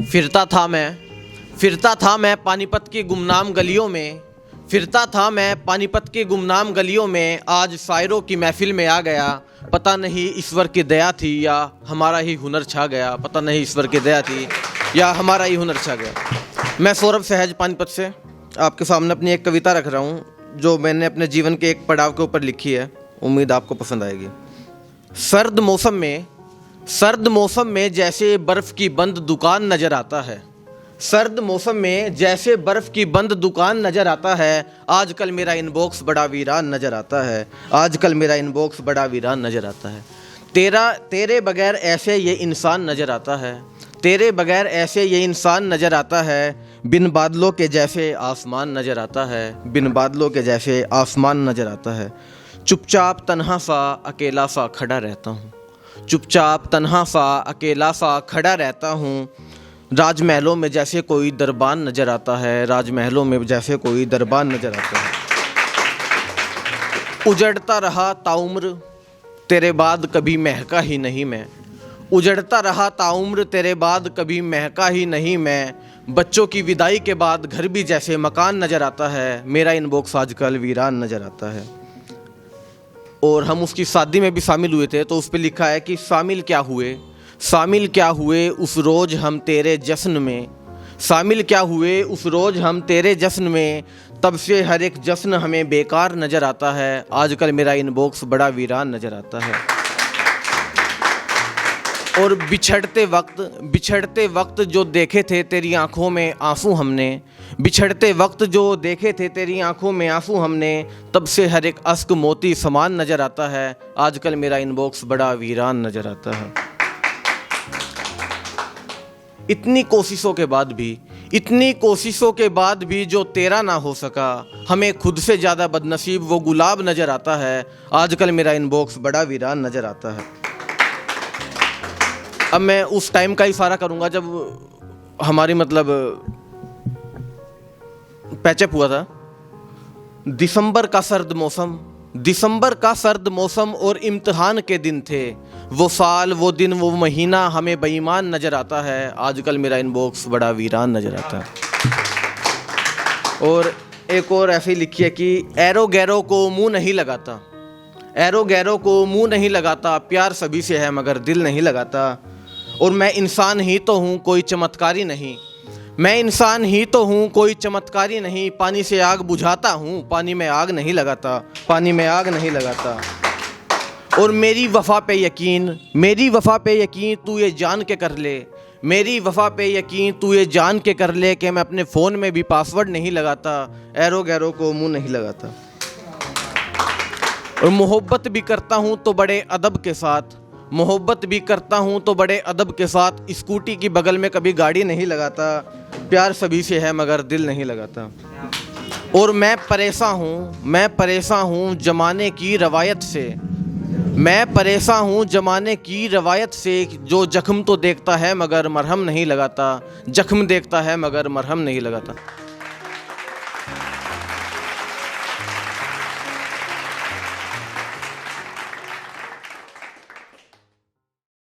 फिरता था मैं पानीपत की गुमनाम गलियों में, फिरता था मैं पानीपत की गुमनाम गलियों में। आज शायरों की महफिल में आ गया, पता नहीं ईश्वर की दया थी या हमारा ही हुनर छा गया। पता नहीं ईश्वर की दया थी या हमारा ही हुनर छा गया। मैं सौरभ सहज पानीपत से आपके सामने अपनी एक कविता रख रहा हूँ जो मैंने अपने जीवन के एक पड़ाव के ऊपर लिखी है। उम्मीद आपको पसंद आएगी। सर्द मौसम में जैसे बर्फ़ की बंद दुकान नज़र आता है, सर्द मौसम में जैसे बर्फ़ की बंद दुकान नज़र आता है। आजकल मेरा इनबॉक्स बड़ा वीरान नज़र आता है, आजकल मेरा इनबॉक्स बड़ा वीरान नज़र आता है। तेरे बगैर ऐसे ये इंसान नज़र आता है, तेरे बगैर ऐसे ये इंसान नज़र आता है। बिन बादलों के जैसे आसमान नज़र आता है, बिन बादलों के जैसे आसमान नज़र आता है। चुपचाप तन्हा सा अकेला सा खड़ा रहता हूँ, चुपचाप तन्हा सा अकेला सा खड़ा रहता हूँ। राजमहलों में जैसे कोई दरबान नज़र आता है, राजमहलों में जैसे कोई दरबान नज़र आता है। उजड़ता रहा ताउम्र तेरे बाद कभी महका ही नहीं मैं, उजड़ता रहा ताउम्र तेरे बाद कभी महका ही नहीं मैं। बच्चों की विदाई के बाद घर भी जैसे मकान नज़र आता है, मेरा इनबॉक्स आजकल वीरान नज़र आता है। और हम उसकी शादी में भी शामिल हुए थे, तो उस पर लिखा है कि शामिल क्या हुए उस रोज़ हम तेरे जश्न में, शामिल क्या हुए उस रोज़ हम तेरे जश्न में। तब से हर एक जश्न हमें बेकार नज़र आता है, आजकल मेरा इनबॉक्स बड़ा वीरान नज़र आता है। और बिछड़ते वक्त जो देखे थे तेरी आंखों में आंसू हमने, बिछड़ते वक्त जो देखे थे तेरी आंखों में आंसू हमने। तब से हर एक अश्क मोती समान नज़र आता है, आजकल मेरा इनबॉक्स बड़ा वीरान नज़र आता है। इतनी कोशिशों के बाद भी जो तेरा ना हो सका, हमें खुद से ज़्यादा बदनसीब वो गुलाब नज़र आता है, आजकल मेरा इनबॉक्स बड़ा वीरान नज़र आता है। अब मैं उस टाइम का इशारा करूँगा जब हमारी पैचअप हुआ था। दिसंबर का सर्द मौसम और इम्तिहान के दिन थे। वो साल, वो दिन, वो महीना हमें बेईमान नज़र आता है, आजकल मेरा इनबॉक्स बड़ा वीरान नज़र आता है। और एक और ऐसी लिखी है कि एरो गैरो को मुंह नहीं लगाता, एरो गैरो को मुंह नहीं लगाता। प्यार सभी से है मगर दिल नहीं लगाता। और मैं इंसान ही तो हूँ कोई चमत्कारी नहीं, मैं इंसान ही तो हूँ कोई चमत्कारी नहीं। पानी से आग बुझाता हूँ, पानी में आग नहीं लगाता, पानी में आग नहीं लगाता। और मेरी वफ़ा पे यकीन तू ये जान के कर ले, मेरी वफ़ा पे यकीन तू ये जान के कर ले कि मैं अपने फ़ोन में भी पासवर्ड नहीं लगाता, एरो गैरो को मुँह नहीं लगाता। और मोहब्बत भी करता हूँ तो बड़े अदब के साथ, स्कूटी की बगल में कभी गाड़ी नहीं लगाता। प्यार सभी से है मगर दिल नहीं लगाता। और मैं परेशान हूँ जमाने की रवायत से, जो जख्म तो देखता है मगर मरहम नहीं लगाता, जख्म देखता है मगर मरहम नहीं लगाता।